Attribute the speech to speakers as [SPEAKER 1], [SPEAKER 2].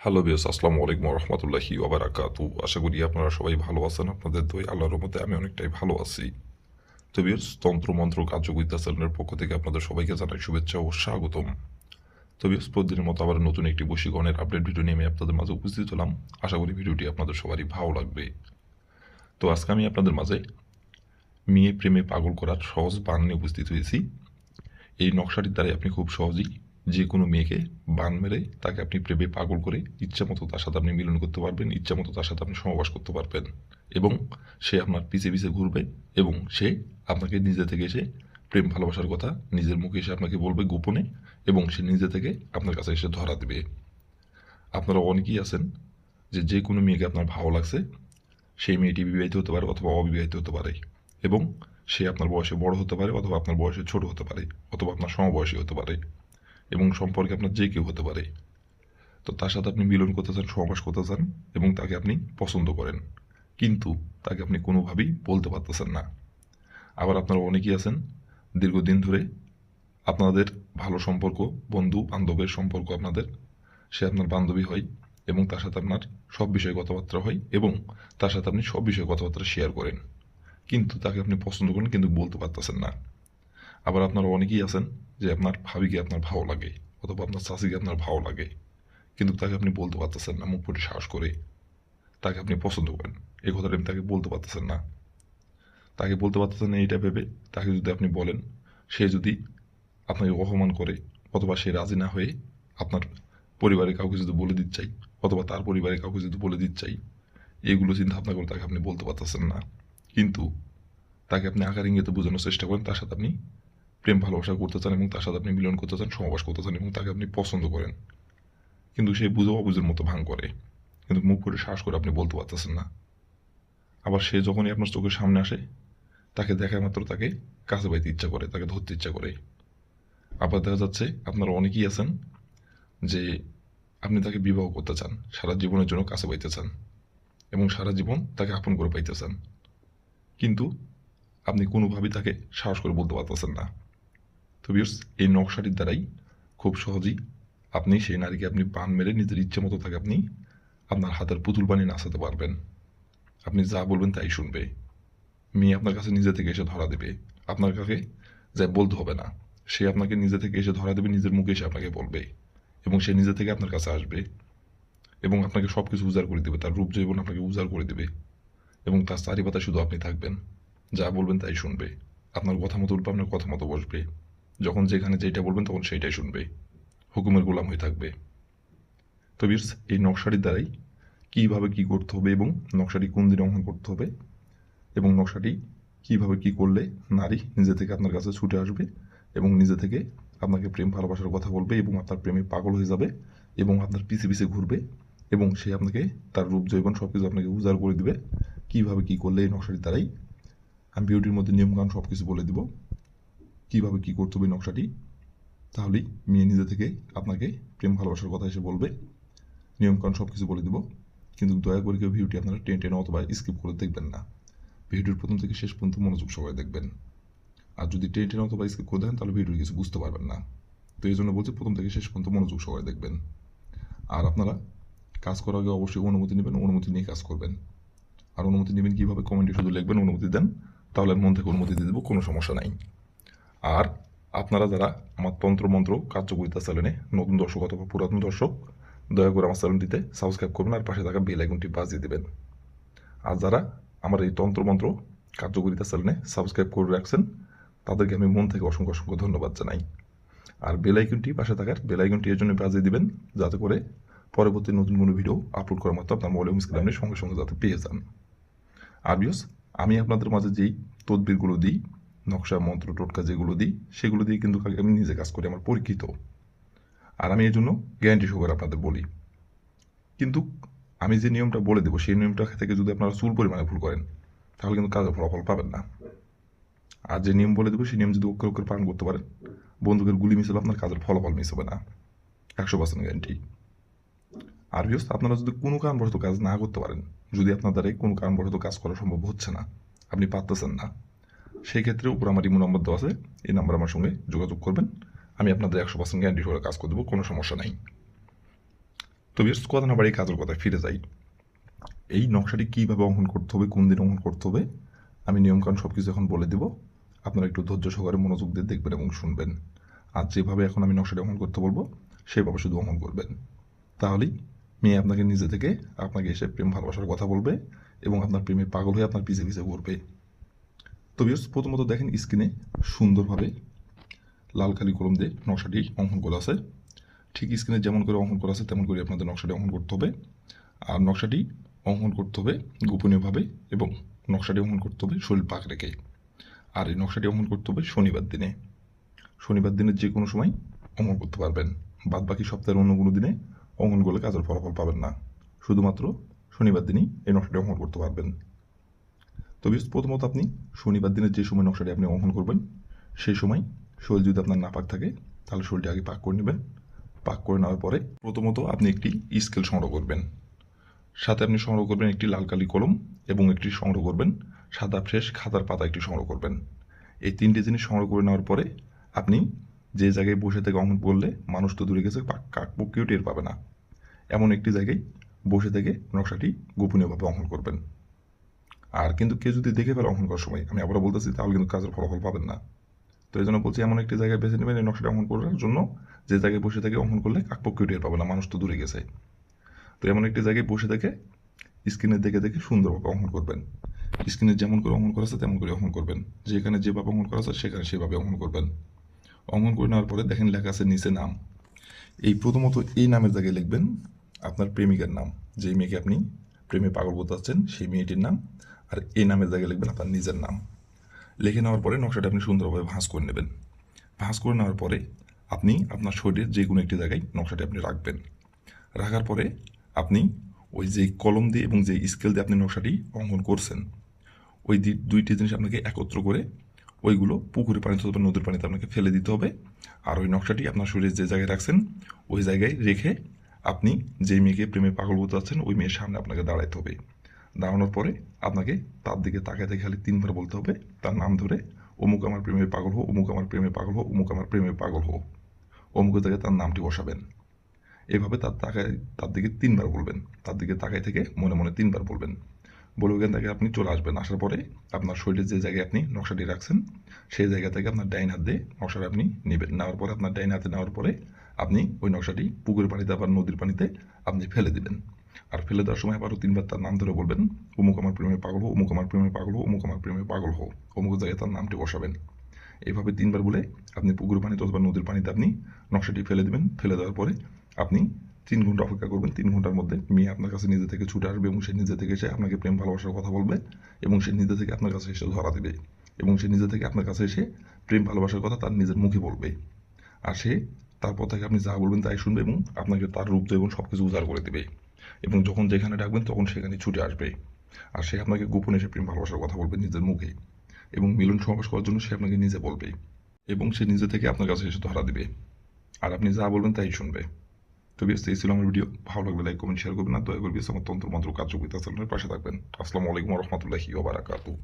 [SPEAKER 1] Hello বিয়স, আসসালামু আলাইকুম রহমতুল্লাহি ওবারাকাতু। আশা করি আপনারা সবাই ভালো আছেন। আপনাদের দোয়া আল্লাহর রহমতে আমি অনেকটাই ভালো আছি। তো বিয়স, তন্ত্রমন্ত্র কার্যবিদ্যা চ্যানেলের পক্ষ থেকে আপনাদের সবাইকে জানাই শুভেচ্ছা ও স্বাগতম। তো বিয়স, প্রতিদিনের মতো আবার নতুন একটি বশীকরণের আপডেট ভিডিও নিয়ে আমি আপনাদের মাঝে উপস্থিত হলাম। আশা করি ভিডিওটি আপনাদের সবারই ভালো লাগবে। তো আজকে আমি আপনাদের মাঝে মেয়ে প্রেমে পাগল করার সহজ বান নিয়ে উপস্থিত হয়েছি। এই নকশাটির দ্বারাই আপনি খুব সহজেই যে কোনো মেয়েকে বান মেরে তাকে আপনি প্রেমে পাগল করে ইচ্ছামতো তার সাথে আপনি মিলন করতে পারবেন, ইচ্ছামতো তার সাথে আপনি সহবাস করতে পারবেন এবং সে আপনার পিছে পিছে ঘুরবে এবং সে আপনাকে নিজে থেকে এসে প্রেম ভালোবাসার কথা নিজের মুখে এসে আপনাকে বলবে গোপনে এবং সে নিজে থেকে আপনার কাছে এসে ধরা দেবে। আপনারা অনেকেই আছেন যে যে কোনো মেয়েকে আপনার ভালো লাগছে, সেই মেয়েটি বিবাহিত হতে পারে অথবা অবিবাহিত হতে পারে এবং সে আপনার বয়সে বড় হতে পারে অথবা আপনার বয়সে ছোট হতে পারে অথবা আপনার সমবয়সী হতে পারে এবং সম্পর্কে আপনার যে কেউ হতে পারে। তো তার সাথে আপনি মিলন করতে চান, সহবাস করতে চান এবং তাকে আপনি পছন্দ করেন, কিন্তু তাকে আপনি কোনোভাবেই বলতে পারতেছেন না। আবার আপনারা অনেকেই আছেন দীর্ঘদিন ধরে আপনাদের ভালো সম্পর্ক, বন্ধু বান্ধবের সম্পর্ক আপনাদের, সে আপনার বান্ধবী হয় এবং তার সাথে আপনার সব বিষয়ে কথাবার্তা হয় এবং তার সাথে আপনি সব বিষয়ে কথাবার্তা শেয়ার করেন, কিন্তু তাকে আপনি পছন্দ করেন কিন্তু বলতে পারতেছেন না। আবার আপনারা অনেকেই আছেন যে আপনার ভাবিকে আপনার ভালো লাগে অথবা আপনার চাচিকে আপনার ভালো লাগে, কিন্তু তাকে আপনি বলতে পারতেছেন না মুখ ফুটে সাহস করে তাকে আপনি পছন্দ করেন, এই কথাটা আপনি তাকে বলতে পারতেছেন না। তাকে বলতে পারতেছেন না এইটা ভেবে তাকে যদি আপনি বলেন, সে যদি আপনাকে অপমান করে অথবা সে রাজি না হয়ে আপনার পরিবারে কাউকে যদি বলে দিতে চাই অথবা তার পরিবারে কাউকে যদি বলে দিতে চাই, এইগুলো চিন্তা ভাবনা করে তাকে আপনি বলতে পারতেছেন না। কিন্তু তাকে আপনি আকার ইঙ্গিতে বোঝানোর চেষ্টা করেন তার সাথে আপনি প্রেম ভালোবাসা করতে চান এবং তার সাথে আপনি মিলন করতে চান, সহবাস করতে চান এবং তাকে আপনি পছন্দ করেন, কিন্তু সে বুঝো অবুঝের মতো ভান করে, কিন্তু মুখ করে শ্বাস করে আপনি বলতে পারতেছেন না। আবার সে যখনই আপনার চোখের সামনে আসে তাকে দেখা মাত্র তাকে কাছে পাইতে ইচ্ছা করে, তাকে ধরতে ইচ্ছা করে। আবার দেখা যাচ্ছে আপনারা অনেকেই আছেন যে আপনি তাকে বিবাহ করতে চান, সারা জীবনের জন্য কাছে পাইতে চান এবং সারা জীবন তাকে আপন করে পাইতে চান, কিন্তু আপনি কোনোভাবেই তাকে সাহস করে বলতে পারতেছেন না। তো ভিউয়ার্স, এই নকশাটির দ্বারাই খুব সহজেই আপনি সেই নারীকে আপনি বান মেরে নিজের ইচ্ছে মতো তাকে আপনি আপনার হাতের পুতুল বানিয়ে নাচাতে পারবেন। আপনি যা বলবেন তাই শুনবে। মেয়ে আপনার কাছে নিজে থেকে এসে ধরা দেবে, আপনার কাছে যা বলতে হবে না, সে আপনাকে নিজে থেকে এসে ধরা দেবে, নিজের মুখে এসে আপনাকে বলবে এবং সে নিজে থেকে আপনার কাছে আসবে এবং আপনাকে সব কিছু উজাড় করে দেবে, তার রূপ যৌবন আপনাকে উজাড় করে দেবে এবং তার চারিপাতায় শুধু আপনি থাকবেন, যা বলবেন তাই শুনবে, আপনার কথা মতো উঠবে, আপনার কথা মতো বসবে, যখন যেখানে যেটা বলবেন তখন সেইটাই শুনবে, হুকুমের গোলাম হয়ে থাকবে। তো ভিউয়ার্স, এই নকশাটির দ্বারাই কীভাবে কী করতে হবে এবং নকশাটি কোন দিনে অঙ্কন করতে হবে এবং নকশাটি কীভাবে কী করলে নারী নিজে থেকে আপনার কাছে ছুটে আসবে এবং নিজে থেকে আপনাকে প্রেম ভালোবাসার কথা বলবে এবং আপনার প্রেমে পাগল হয়ে যাবে এবং আপনার পিছে পিছে ঘুরবে এবং সে আপনাকে তার রূপ যৌবন সব কিছু আপনাকে উজাড় করে দিবে, কীভাবে কী করলে এই নকশাটির দ্বারাই আমি ভিডিওটির মধ্যে নিয়মকানুন সব কিছু বলে দেব, কীভাবে কী করতে হবে নকশাটি, তাহলেই মেয়ে নিজে থেকে আপনাকে প্রেম ভালোবাসার কথা এসে বলবে। নিয়মকানুন সব কিছু বলে দেব, কিন্তু দয়া করে কেউ ভিডিওটি আপনারা টেনে টেনে অথবা স্কিপ করে দেখবেন না। ভিডিওর প্রথম থেকে শেষ পর্যন্ত মনোযোগ সহকারে দেখবেন। আর যদি টেনে টেনে অথবা স্কিপ করে দেখেন তাহলে ভিডিওর কিছু বুঝতে পারবেন না। তো এই জন্য বলছি প্রথম থেকে শেষ পর্যন্ত মনোযোগ সহকারে দেখবেন। আর আপনারা কাজ করার আগে অবশ্যই অনুমতি নেবেন, অনুমতি নিয়ে কাজ করবেন। আর অনুমতি নেবেন কীভাবে, কমেন্টে শুধু লিখবেন অনুমতি দেন, তাহলে আমি মন থেকে অনুমতি দিয়ে দেবো, কোনো সমস্যা নাই। আর আপনারা যারা আমার তন্ত্রমন্ত্র কার্যকরিতা চ্যানেলে নতুন দর্শক অথবা পুরাতন দর্শক, দয়া করে আমার চ্যানেলটিতে সাবস্ক্রাইব করবেন আর পাশে থাকা বেল আইকনটি বাজিয়ে দেবেন। আর যারা আমার এই তন্ত্রমন্ত্র কার্যকরিতা চ্যানেলে সাবস্ক্রাইব করে রাখছেন তাদেরকে আমি মন থেকে অসংখ্য অসংখ্য ধন্যবাদ জানাই। আর বেল আইকনটি পাশে থাকার বেল আইকনটি এর জন্য বাজিয়ে দিবেন যাতে করে পরবর্তী নতুন কোনো ভিডিও আপলোড করার মাত্র আপনার মোবাইল স্ক্রিনে সঙ্গে সঙ্গে যাতে পেয়ে যান। আর ভিউয়ার্স, আমি আপনাদের মাঝে যেই তদবিরগুলো দিই, নকশা মন্ত্র টোটকা যেগুলো দিই, সেগুলো দিয়ে কিন্তু আমি নিজে কাজ করি, আমার পরীক্ষিত, আর আমি এই জন্য গ্যারান্টি সহকারে আপনাদের বলি। কিন্তু আমি যে নিয়মটা বলে দেবো সেই নিয়মটা থেকে যদি আপনারা চুল পরিমাণে ভুল করেন তাহলে কিন্তু কাজের ফলাফল পাবেন না। আর যে নিয়ম বলে দেবো সেই নিয়ম যদি অক্ষরে অক্ষরে পালন করতে পারেন, বন্দুকের গুলি মিস হলে আপনার কাজের ফলাফল মিস হবে না, 100% গ্যারান্টি। আর ভিউয়ার্স, আপনারা যদি কোনো কারণবশত কাজ না করতে পারেন, যদি আপনার দ্বারা কোনো কারণবশত কাজ করা সম্ভব হচ্ছে না, আপনি পারতেছেন না, সেই ক্ষেত্রে উপর আমার ইমো নম্বর দেওয়া আছে, এই নাম্বার আমার সঙ্গে যোগাযোগ করবেন, আমি আপনাদের 100% গ্যারান্টি সহকারে কাজ করে দেবো, কোনো সমস্যা নাই। তো তো বেশ কথা না বাড়ি কাজের কথায় ফিরে যাই। এই নকশাটি কীভাবে অঙ্কন করতে হবে, কোন দিন অঙ্কন করতে হবে, আমি নিয়মকানুন সব কিছু এখন বলে দেব। আপনারা একটু ধৈর্য সহকারে মনোযোগ দিয়ে দেখবেন এবং শুনবেন। আর যেভাবে এখন আমি নকশাটি অঙ্কন করতে বলবো সেভাবে শুধু অঙ্কন করবেন। তাহলেই মেয়ে আপনাকে নিজে থেকে আপনাকে এসে প্রেম ভালোবাসার কথা বলবে এবং আপনার প্রেমে পাগল হয়ে আপনার পিছে পিছে ঘুরবে। তো বিয়ার্স, প্রথমত দেখেন স্ক্রিনে সুন্দরভাবে লাল কালি কলম দিয়ে নকশাটি অঙ্কন করা আছে। ঠিক স্ক্রিনে যেমন করে অঙ্কন করা আছে তেমন করে আপনাদের নকশাটি অঙ্কন করতে হবে। আর নকশাটি অঙ্কন করতে হবে গোপনীয়ভাবে এবং নকশাটি অঙ্কন করতে হবে শরীর পাক রেখে। আর এই নকশাটি অঙ্কন করতে হবে শনিবার দিনে। শনিবার দিনের যে কোনো সময় অঙ্কন করতে পারবেন। বাদ বাকি সপ্তাহের অন্য কোনো দিনে অঙ্কন করলে কাজের ফলাফল পাবেন না। শুধুমাত্র শনিবার দিনই এই নকশাটি অঙ্কন করতে পারবেন। তবে প্রথমত আপনি শনিবার দিনের যে সময় নকশাটি আপনি অঙ্কন করবেন সেই সময় শরীর যদি আপনার না পাক থাকে তাহলে শরীরটি আগে পাক করে নেবেন। পাক করে নেওয়ার পরে প্রথমত আপনি একটি স্কেল সংগ্রহ করবেন। সাথে আপনি সংগ্রহ করবেন একটি লাল কালি কলম এবং একটি সংগ্রহ করবেন সাদা ফ্রেশ খাতার পাতা একটি সংগ্রহ করবেন। এই তিনটি জিনিস সংগ্রহ করে নেওয়ার পরে আপনি যে জায়গায় বসে থেকে অঙ্কন করলে মানুষ তো দূরে গেছে, কাকপক্ষীও টের পাবে না, এমন একটি জায়গায় বসে থেকে নকশাটি গোপনীয়ভাবে অঙ্কন করবেন। আর কিন্তু কেউ যদি দেখে ফেলে অঙ্কন করার সময়, আমি আবারও বলতেছি, তাহলে কিন্তু কাজের ফলাফল পাবেন না। তো এই জন্য বলছি এমন একটি জায়গায় বেছে নেবেন এই নকশাটা অঙ্কন করার জন্য যে জায়গায় বসে থেকে অঙ্কন করলে কাকপক্ষীও টের পাবে না, মানুষ তো দূরে গেছে। তো এমন একটি জায়গায় বসে থেকে স্ক্রিনে দেখে দেখে সুন্দরভাবে অঙ্কন করবেন। স্ক্রিনে যেমন করে অঙ্কন করা আছে তেমন করে অঙ্কন করবেন। যেখানে যেভাবে অঙ্কন করা আছে সেখানে সেভাবে অঙ্কন করবেন। অঙ্কন করে নেওয়ার পরে দেখেন লেখা আছে নিচে নাম। এই প্রথমত এই নামের জায়গায় লিখবেন আপনার প্রেমিকার নাম, যেই মেয়েকে আপনি প্রেমে পাগল করতে চাচ্ছেন সেই মেয়েটির নাম। আর এই নামের জায়গায় লিখবেন আপনার নিজের নাম। লিখে নেওয়ার পরে নকশাটা আপনি সুন্দরভাবে ভাঁজ করে নেবেন। ভাঁজ করে নেওয়ার পরে আপনি আপনার শরীরের যে কোনো একটি জায়গায় নকশাটি আপনি রাখবেন। রাখার পরে আপনি ওই যে কলম দিয়ে এবং যে স্কেল দিয়ে আপনি নকশাটি অঙ্কন করছেন ওই দুইটি জিনিস আপনাকে একত্র করে ওইগুলো পুকুরে পানিতে অথবা নদীর পানিতে আপনাকে ফেলে দিতে হবে। আর ওই নকশাটি আপনার শরীরে যে জায়গায় রাখছেন ওই জায়গায় রেখে আপনি যেই মেয়েকে প্রেমে পাগল হতে যাচ্ছেন ওই মেয়ের সামনে আপনাকে দাঁড়াইতে হবে। দাঁড়ানোর পরে আপনাকে তার দিকে তাকাতে খালি 3 বার বলতে হবে তার নাম ধরে, অমুক আমার প্রেমে পাগল হো, অমুক আমার প্রেমে পাগল হো, অমুক আমার প্রেমে পাগল হো। অমুকের জায়গায় তার নামটি বসাবেন। এভাবে তার দিকে 3 বার বলবেন। তার দিকে তাকাই থেকে মনে মনে 3 বার বলবেন। বলে ওখান থেকে আপনি চলে আসবেন। আসার পরে আপনার শরীরের যে জায়গায় আপনি নকশাটি রাখছেন সেই জায়গা থেকে আপনার ডাইন হাত দিয়ে নকশাটা আপনি নেবেন। নেওয়ার পরে আপনার ডাইন হাতে নেওয়ার পরে আপনি ওই নকশাটি পুকুরের পানিতে আবার নদীর পানিতে আপনি ফেলে দিবেন। আর ফেলে দেওয়ার সময় আবারও 3 বার তার নাম ধরে বলবেন, অমুক আমার প্রেমে পাগল হো, অমুক আমার প্রেমে পাগল হো, অমুক আমার প্রেমে পাগল হো। অমুক জায়গায় তার নামটি বসাবেন। এইভাবে 3 বার বলে আপনি পুকুরের পানিতে অথবা নদীর পানিতে আপনি নকশাটি ফেলে দেবেন। ফেলে দেওয়ার পরে আপনি 3 ঘন্টা অপেক্ষা করবেন। 3 ঘন্টার মধ্যে মেয়ে আপনার কাছে নিজে থেকে ছুটে আসবে এবং সে নিজে থেকে এসে আপনাকে প্রেম ভালোবাসার কথা বলবে এবং সে নিজে থেকে আপনার কাছে এসে ধরা দেবে এবং সে নিজে থেকে আপনার কাছে এসে প্রেম ভালোবাসার কথা তার নিজের মুখে বলবে। আর সে তারপর থেকে আপনি যা বলবেন তাই শুনবে এবং আপনাকে তার রূপ এবং সব কিছু উজাড় করে দেবে এবং যখন যেখানে ডাকবেন তখন সেখানে ছুটে আসবে। আর সে আপনাকে গোপনে এসে প্রেম ভালোবাসার কথা বলবে নিজের মুখে এবং মিলন সমাবেশ করার জন্য সে আপনাকে নিজে বলবে এবং সে নিজে থেকে আপনার কাছে এসে ধরা দেবে আর আপনি যা বলবেন তাই শুনবে। তো বেশ, এই ছিল আমার ভিডিও। ভালো লাগলে লাইক কমেন্ট শেয়ার করবেন আর দয়া করে আমার তন্ত্র মন্ত্র কার্যকরিতা চ্যানেলের পাশে থাকবেন। আসসালামু আলাইকুম রহমতুল্লাহি ওয়া বারাকাতুহু।